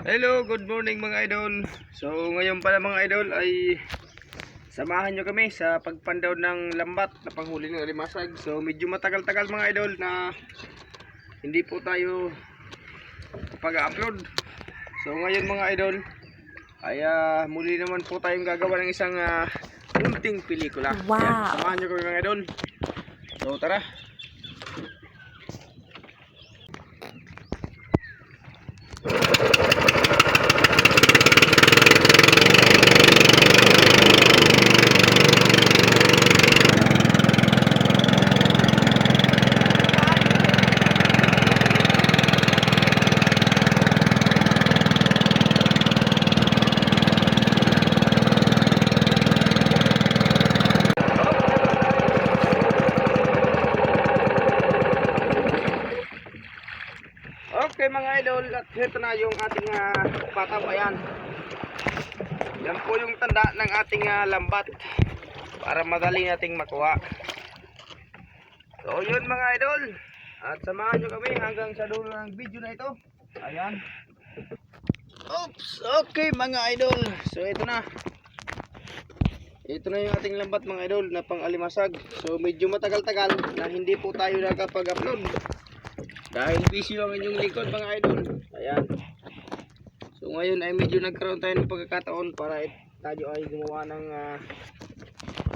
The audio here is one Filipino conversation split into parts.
Hello, good morning mga idol. So ngayon pala mga idol ay samahan nyo kami sa pagpandaw ng lambat na panghuli ng alimasag. So medyo matagal-tagal mga idol na hindi po tayo pag-upload. So ngayon mga idol ay muli naman po tayong gagawa ng isang munting pelikula. Wow. Ayan, samahan nyo kami mga idol. So tara. Okay mga idol, at ito na yung ating pataw. Ayan, yan po yung tanda ng ating lambat para madali nating makuha. So yun mga idol, at samahan nyo kami hanggang sa dulo ng video na ito. Ayan. Oops, okay mga idol, so ito na yung ating lambat mga idol na pang alimasag. So medyo matagal-tagal na hindi po tayo nakapag-upload dahil busy lang inyong likod mga idol. Ayan. So ngayon ay medyo nagkaroon tayo ng pagkakataon para tayo ay gumawa ng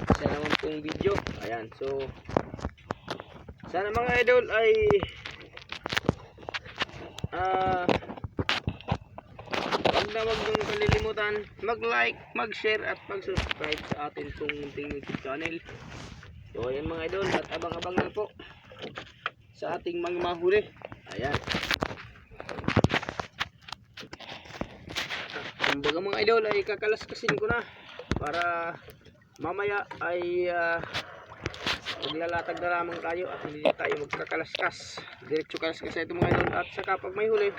isa naman pong video. Ayan. So sana mga idol ay wag na wag niyong kalilimutan mag-like, mag-share at mag-subscribe sa atin pong munting YouTube channel. So ayan mga idol, at abang-abang na po sa ating mga mahuli. Ayan. Kumbaga mga idol ay kakalaskasin ko na para mamaya ay maglalatag na lamang tayo at hindi tayo magkakalaskas. Diretso kalaskas ito mga idol, at saka pag may huli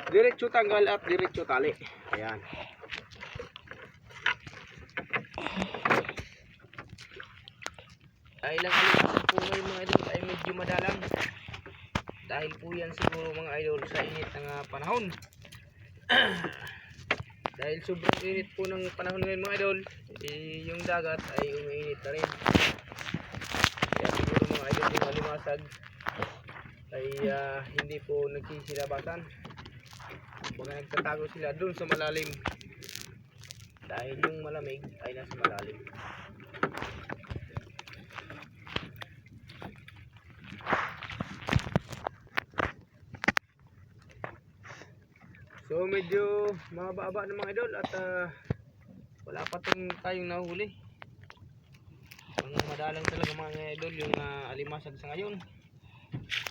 diretso tanggal at diretso tali. Ayan. Ay ilang alimasag po ngayon mga idol ay medyo madalang dahil po yan siguro mga idol sa init ng panahon. Dahil sobrang init po ng panahon ngayon mga idol, yung dagat ay umiinit na rin. Kaya siguro mga idol yung alimasag ay hindi po nagsisilabasan. Mga nagtatago sila dun sa malalim dahil yung malamig ay nasa malalim. So medyo mababa ng mga idol at wala pa tayong nahuli. Mga madalang talaga mga idol yung alimasag sa ngayon.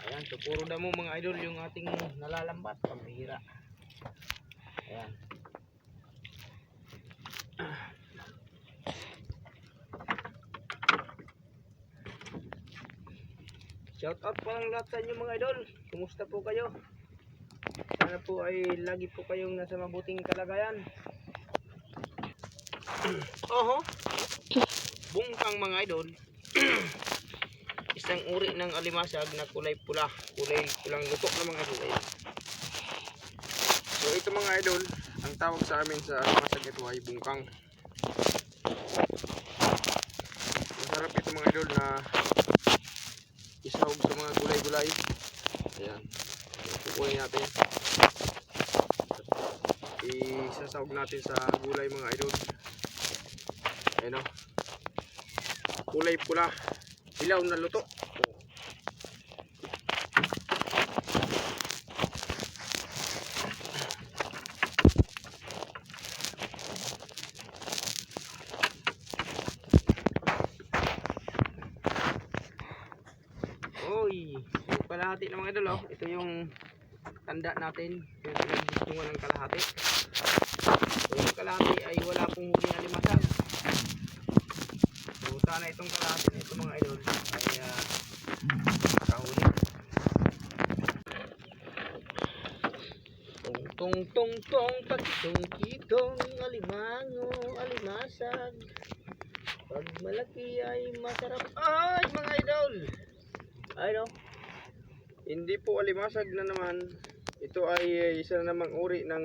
Ayan, so puro damo mga idol yung ating nalalambat, pambihira. Ayan. Shout out po lang lahat sa inyo mga idol. Kumusta po kayo? Sana po ay lagi po kayong nasa mabuting kalagayan. Oho. Bungkang mga idol. Isang uri ng alimasag na kulay pula. Kulay pulang lutok na mga idol. Ayan. So ito mga idol, ang tawag sa amin sa alimasag ito ay bungkang. Masarap ito mga idol na isahog sa mga gulay-gulay. Ayan. Kukunin natin. Isasahog natin sa gulay mga idol. Ayan o. Kulay pula. Hilaw na luto. Oy, yung kalahati ng mga idol oh. Ito yung tanda natin, yung pinagdistungan ng kalahati. So yung kalahati ay wala pong huli na alimasag. So sana itong kalahati na ito mga idol ay kahuli. Tong tong tong patong kitong alimango, alimasag. Pag malaki ay masarap. Ay mga idol! Ay no, hindi po alimasag na naman ito ay isa na namang uri ng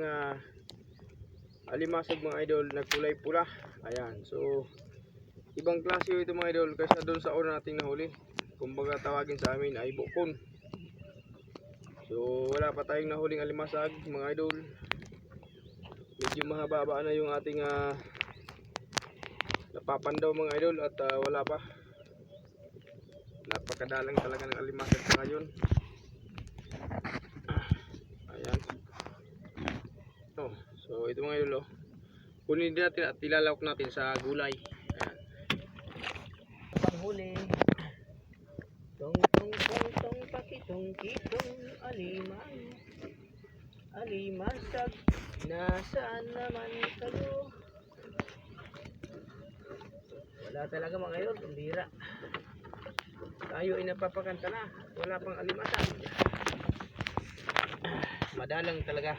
alimasag mga idol na kulay pula. Ayan, so ibang klase ito mga idol kaysa doon sa una nating nahuli. Kumbaga tawagin sa amin ay bukon. So wala pa tayong nahuling alimasag mga idol. Medyo mahaba na yung ating napapandaw mga idol at wala pa. Napakadalang talaga ng alimasag sa ngayon. Ayan. Oh, so ito mga idol, kunin din natin at ilalawak natin sa gulay. Ayan. Panghuli. Tong tong tong tong pakitong kitong alimasag, nasaan naman kayo? Wala talaga mga idol, pambira. Tayo ay napapakanta na, wala pang alimasag. Madalang talaga.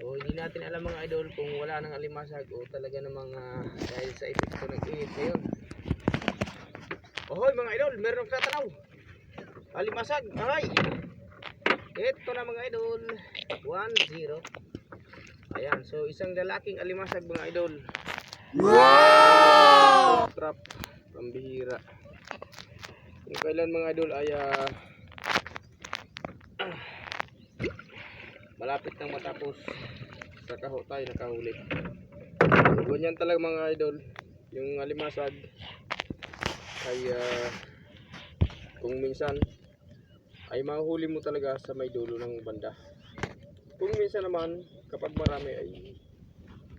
So hindi natin alam mga idol kung wala nang alimasag o talaga namang dahil sa epekto ng init ngayon. Ohoy mga idol, meron akong tatanaw. Alimasag, ay! Ito na mga idol, 1-0. Ayan, so isang lalaking alimasag mga idol. Wow! Trap, pambihira. Kung kailan mga idol ay malapit nang matapos sa kaho tayo nakahuli. So, ganyan talaga mga idol, yung alimasag ay kung minsan ay mahuli mo talaga sa may dulo ng banda. Kung minsan naman kapag marami ay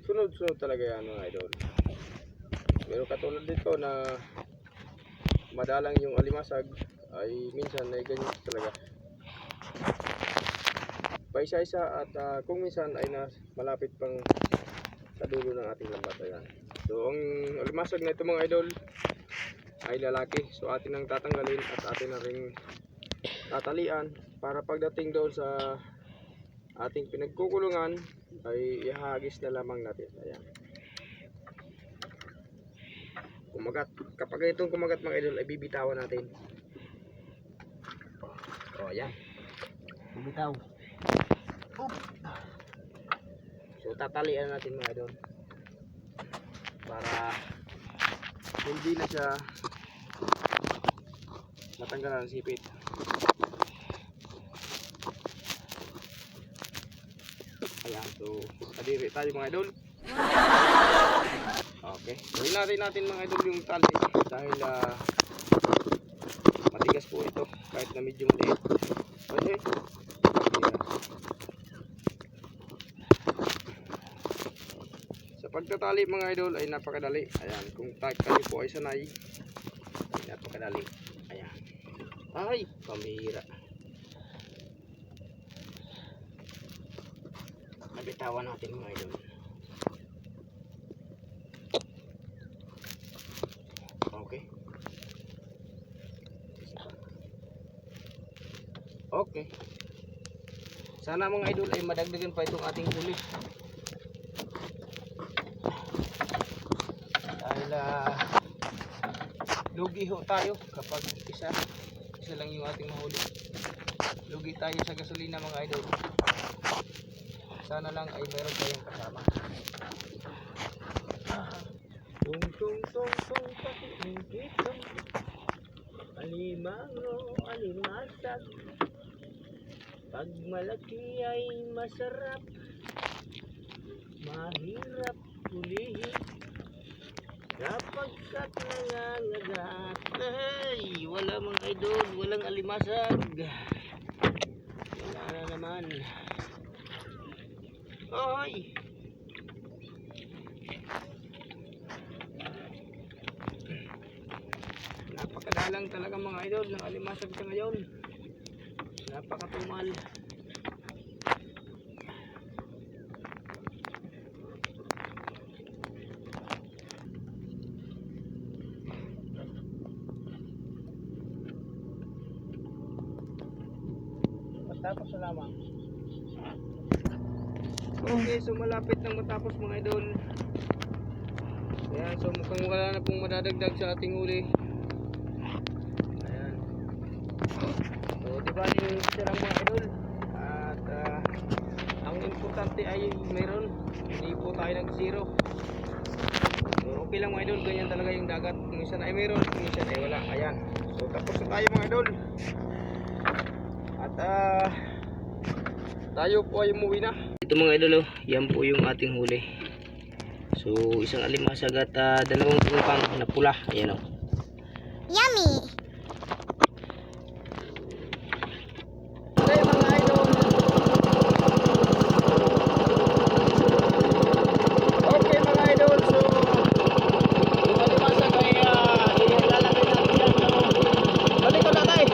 sunod-sunod talaga yan mga idol. Pero katulad dito na madalang yung alimasag ay minsan ay ganyan talaga. Paisa-isa at kung minsan ay malapit pang sa dulo ng ating lambat. Ayan. So ang alimasag na ito mga idol ay lalaki. So atin ang tatanggalin at atin na ring tatalian para pagdating doon sa ating pinagkukulungan ay ihagis na lamang natin. Ayan. Kumagat. Kapag itong kumagat mga idol ay bibitawan natin. O ayan. Bibitaw. So tatalian natin mga idol para hindi na siya matanggalan ng sipit. Ayan, so kadiri tayo mga idol. Okay, gawin natin mga idol yung tali dahil matigas po ito kahit na medyo maliit. Okay. Pagtatali mga idol ay napakadali. Ayan, kung kayo po ay sanay ay napakadali. Ayan. Ay, pambihira. Nabitawan natin mga idol. Okay. Okay. Sana mga idol ay madagdagan pa itong ating huli. Lugi ho tayo kapag isa lang yung ating mahuli. Lugi tayo sa gasolina mga idol. Sana lang ay meron tayong kasama. Tung tung tung tung pakitong alimasag. Pag malaki ay masarap, mahirap hulihin. Kapag kat nangangagat, ay wala mga idol, walang alimasag. Wala na naman. Ay! Napakadalang talaga mga idol ng alimasag sa ngayon. Napakatumal. Tapos na lamang. Okay, so malapit nang matapos mga idol. Ayan, so mukhang wala na pong madadagdag sa ating huli. Ayan. So diba yung sirang mga idol, tayo nag-zero. So okay lang mga idol, ganyan talaga yung dagat. Minsan ay meron, minsan ay wala. Ayan. So tapos na tayo mga idol. At tayo po ay umuwi na. Ito mga idol, yan po yung ating huli. So isang alimasag at dalawang bungkang na pula. Ayan o. Yummy! Okay mga idol. Okay mga idol. So yung alimasag ay ilalagay natin yan. Balik ko na tayo.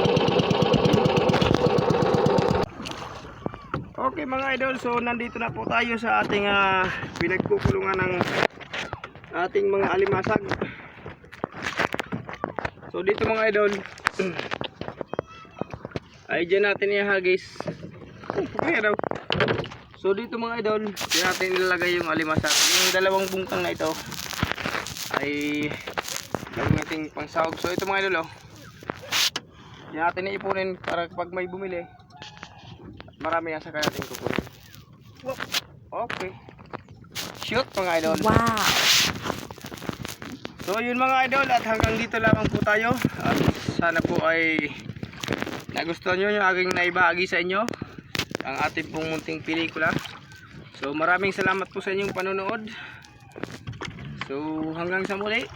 Okay mga idol, so nandito na po tayo sa ating pinagkukulungan ng ating mga alimasag. So dito mga idol ay dyan natin ihagis. Okay daw. So dito mga idol, dyan natin ilalagay yung alimasag. Yung dalawang bungkang na ito ay gagamitin pang sahog. So ito mga idol, dyan natin iipunin para kapag may bumili marami na sa kaya natin kukunin. Okay. Shoot mga idol. Wow! So yun mga idol, at hanggang dito lamang po tayo. At sana po ay nagustuhan nyo yung aking naibahagi sa inyo, ang ating pong munting pelikula. So maraming salamat po sa inyong panonood. So hanggang sa muli.